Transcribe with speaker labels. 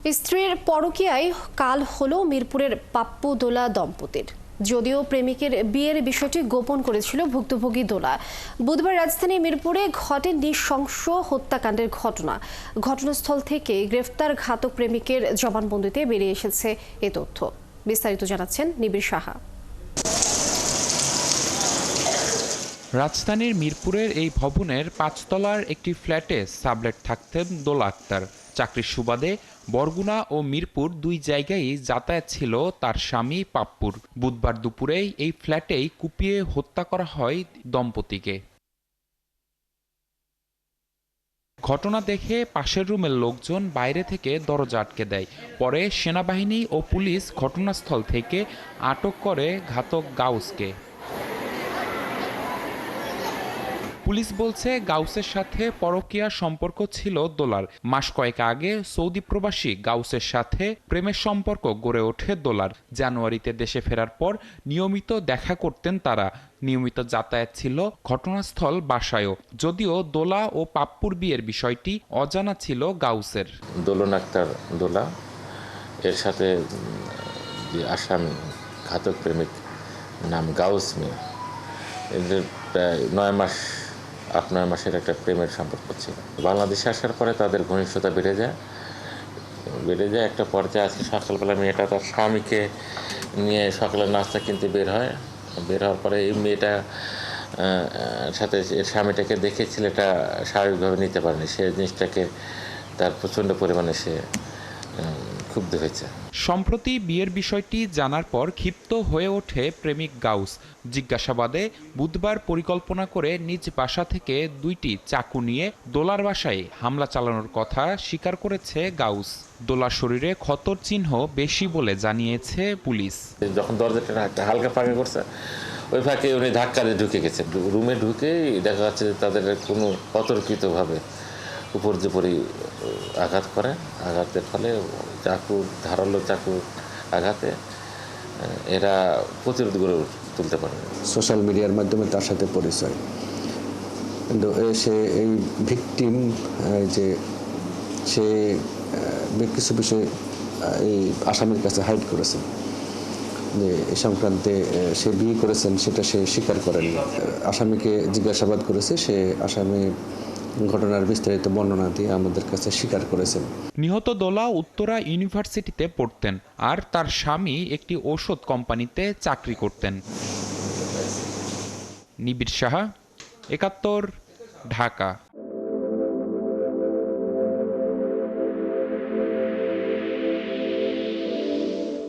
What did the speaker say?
Speaker 1: স্ত্রীর পরকীয়ায় কাল হলো মিরপুরের পাপ্পু দোলা দম্পতির। যদিও প্রেমিকের বিয়ের বিষয়টি গোপন করেছিল ভুক্তভোগী দোলা, বুধবার রাজধানী মিরপুরে ঘটে নৃশংস হত্যাকাণ্ডের ঘটনা। ঘটনাস্থল থেকে গ্রেফতার ঘাতক প্রেমিকের জবানবন্দিতে বেরিয়ে এসেছে এ তথ্য। বিস্তারিত জানাচ্ছেন নিবিড় সাহা।
Speaker 2: রাজধানীর মিরপুরের এই ভবনের ৫ তলার একটি ফ্ল্যাটে সাবলেট থাকতেন দোলা আক্তার। চাকরির সুবাদে বরগুনা ও মিরপুর দুই জায়গায়ই যাতায়াত ছিল তার স্বামী পাপ্পুর। বুধবার দুপুরেই এই ফ্ল্যাটেই কুপিয়ে হত্যা করা হয় দম্পতিকে। ঘটনা দেখে পাশের রুমের লোকজন বাইরে থেকে দরজা আটকে দেয়। পরে সেনাবাহিনী ও পুলিশ ঘটনাস্থল থেকে আটক করে ঘাতক গাউসকে। পুলিশ বলছে গাউসের সাথে পরকীয়া সম্পর্ক ছিল দোলার। মাস কয়েক আগে সৌদি প্রবাসী গাউসের সাথে প্রেমের সম্পর্ক গড়ে ওঠে দোলার। জানুয়ারিতে দেশে ফেরার পর নিয়মিত দেখা করতেন তারা। নিয়মিত যাতায়াত ছিল ঘটনাস্থল বাসায়ও। যদিও দোলা ও পাপ্পুর বিয়ের বিষয়টি অজানা ছিল গাউসের।
Speaker 3: দোলন আক্তার দোলা এর সাথে যে আসামি ঘাতক প্রেমিক নাম গাউস মিয়া, এদের প্রায় 9 মাসের একটা প্রেমের সম্পর্ক ছিল। বাংলাদেশে আসার পরে তাদের ঘনিষ্ঠতা বেড়ে যায়। একটা পর্যায়ে আজকে সকালবেলা মেয়েটা তার স্বামীকে নিয়ে সকালে নাস্তা কিনতে বের হওয়ার পরে এই মেয়েটা সাথে স্বামীটাকে দেখে ছেলেটা স্বাভাবিকভাবে নিতে পারেনি। সে জিনিসটাকে তার প্রচণ্ড পরিমাণে সে ক্ষুব্ধ হয়েছে।
Speaker 2: সম্প্রতি বিয়ের বিষয়টি জানার পর ক্ষিপ্ত হয়ে ওঠে প্রেমিক গাউস। জিজ্ঞাসাবাদে বুধবার পরিকল্পনা করে নিজ বাসা থেকে 2টি চাকু নিয়ে দোলার বাসায় হামলা চালানোর কথা স্বীকার করেছে গাউস। দোলার শরীরে ক্ষতর চিহ্ন বেশি বলে জানিয়েছে পুলিশ।
Speaker 3: যখন দরজাটা হালকা ফাঁকা করছে, ওই ফাঁকে উনি ধাক্কা দিয়ে ঢুকে গেছে। রুমে ঢুকেই দেখা যাচ্ছে যে তাদের কোনো অতর্কিতভাবে উপর্যুপরি আঘাত করে। আঘাতের ফলে ধারালো চাকু আঘাতে এরা প্রতিরোধ গড়ে তুলতে পারে।
Speaker 4: সোশ্যাল মিডিয়ার মাধ্যমে তার সাথে পরিচয়, কিন্তু সে এই ভিকটিম যে সে কিছু বিষয় এই আসামির কাছে হাইড করেছেন, যে এ সংক্রান্তে সে বিয়ে করেছেন সেটা সে স্বীকার করেননি। আসামিকে জিজ্ঞাসাবাদ করেছে, সে আসামি ঘটনার বিস্তারিত বর্ণনা দিয়ে আমাদের কাছে স্বীকার করেছেন।
Speaker 2: নিহত দোলা উত্তরা ইউনিভার্সিটিতে পড়তেন, আর তার স্বামী একটি ঔষধ কোম্পানিতে চাকরি করতেন। নিবিড় সাহা, ৭১, ঢাকা।